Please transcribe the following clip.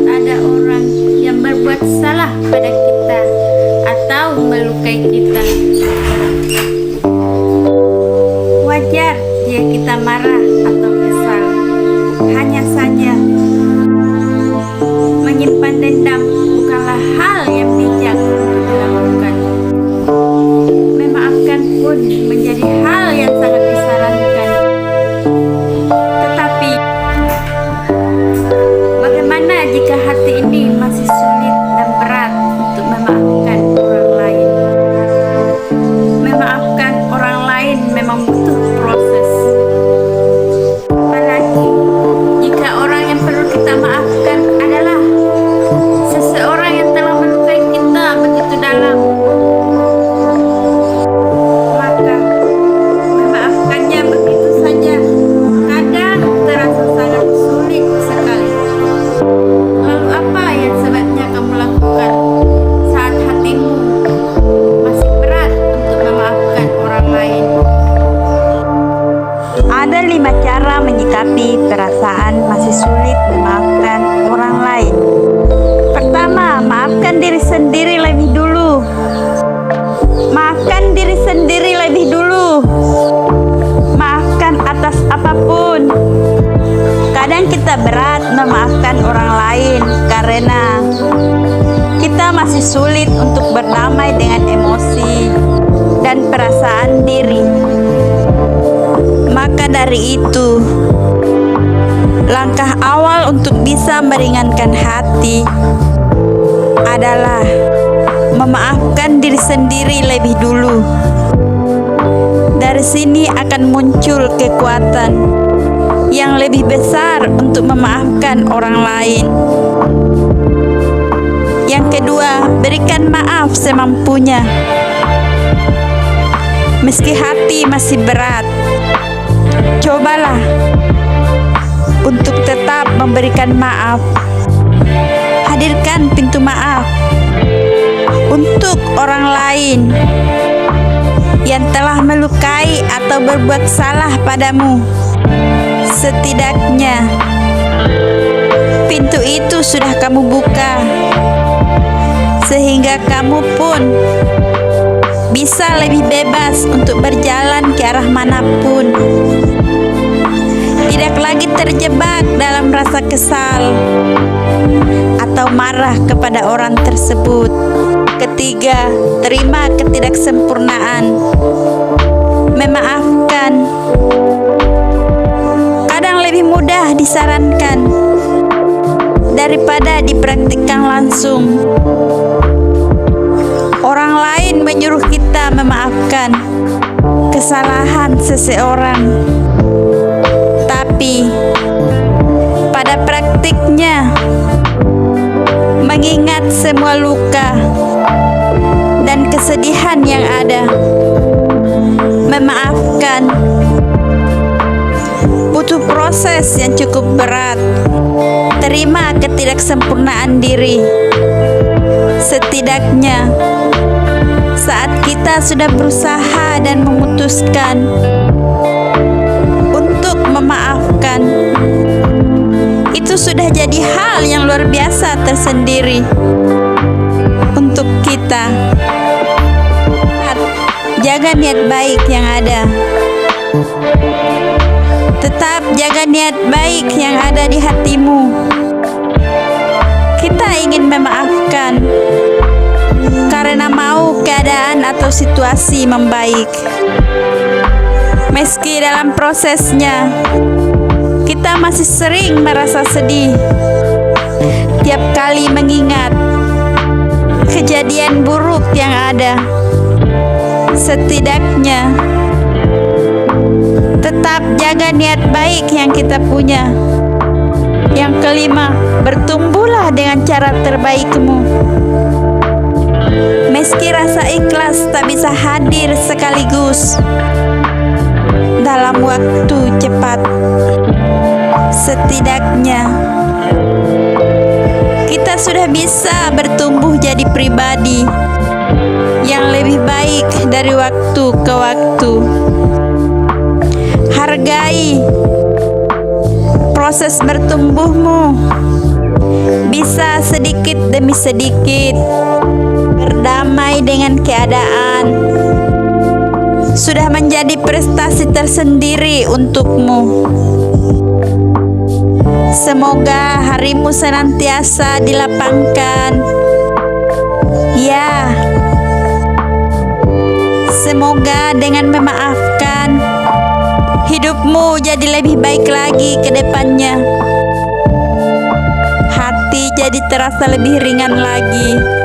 ada orang yang berbuat salah pada kita atau melukai kita. Wajar jika kita marah atau kesal. Hanya saja menyimpan dendam bukanlah hal yang bijak untuk dilakukan. Memaafkan pun menjadi hal yang sangat disarankan. Tetapi bagaimana jika hati ini masih sulit dan berat untuk memaafkan orang lain? Memaafkan orang lain memang butuh proses. Apalagi jika orang yang perlu kita maafkan adalah seseorang yang telah melukai kita begitu dalam. Maka memaafkannya begitu saja kadang terasa sangat sulit sekali. Lalu apa yang sebaiknya kamu lakukan saat hatimu masih berat untuk memaafkan orang lain? Ada 5 cara menyikapi perasaan masih sulit memaafkan orang lain. Pertama, maafkan diri sendiri lebih dulu. Maafkan diri sendiri lebih dulu. Maafkan atas apapun. Kadang kita berat memaafkan orang lain karena kita masih sulit untuk berdamai dengan emosi dan perasaan diri. Maka dari itu, langkah awal untuk bisa meringankan hati adalah memaafkan diri sendiri lebih dulu. Dari sini akan muncul kekuatan yang lebih besar untuk memaafkan orang lain. Yang kedua, berikan maaf semampunya. Meski hati masih berat, cobalah untuk tetap memberikan maaf. Hadirkan pintu maaf untuk orang lain yang telah melukai atau berbuat salah padamu. Setidaknya pintu itu sudah kamu buka, sehingga kamu pun bisa lebih bebas untuk berjalan ke arah manapun. Tidak lagi terjebak dalam rasa kesal atau marah kepada orang tersebut. Ketiga, terima ketidaksempurnaan. Memaafkan kadang lebih mudah disarankan daripada dipraktikkan langsung. Orang lain menyuruh kita memaafkan kesalahan seseorang, tapi pada praktiknya mengingat semua luka dan kesedihan yang ada. Memaafkan butuh proses yang cukup berat. Terima ketidaksempurnaan diri. Setidaknya saat kita sudah berusaha dan memutuskan untuk memaafkan, itu sudah jadi hal yang luar biasa tersendiri untuk kita. Jaga niat baik yang ada. Tetap jaga niat baik yang ada di hatimu. Kita ingin memaafkan karena mau keadaan atau situasi membaik. Meski dalam prosesnya kita masih sering merasa sedih tiap kali mengingat kejadian buruk yang ada. Setidaknya tetap jaga niat baik yang kita punya. Yang kelima, bertumbuhlah dengan cara terbaikmu. Meski rasa ikhlas tak bisa hadir sekaligus dalam waktu cepat, setidaknya kita sudah bisa bertumbuh jadi pribadi yang lebih baik dari waktu ke waktu. Hargai proses bertumbuhmu. Bisa sedikit demi sedikit berdamai dengan keadaan sudah menjadi prestasi tersendiri untukmu. Semoga harimu senantiasa dilapangkan. Ya, semoga dengan memaafkan, hidupmu jadi lebih baik lagi ke depannya. Hati jadi terasa lebih ringan lagi.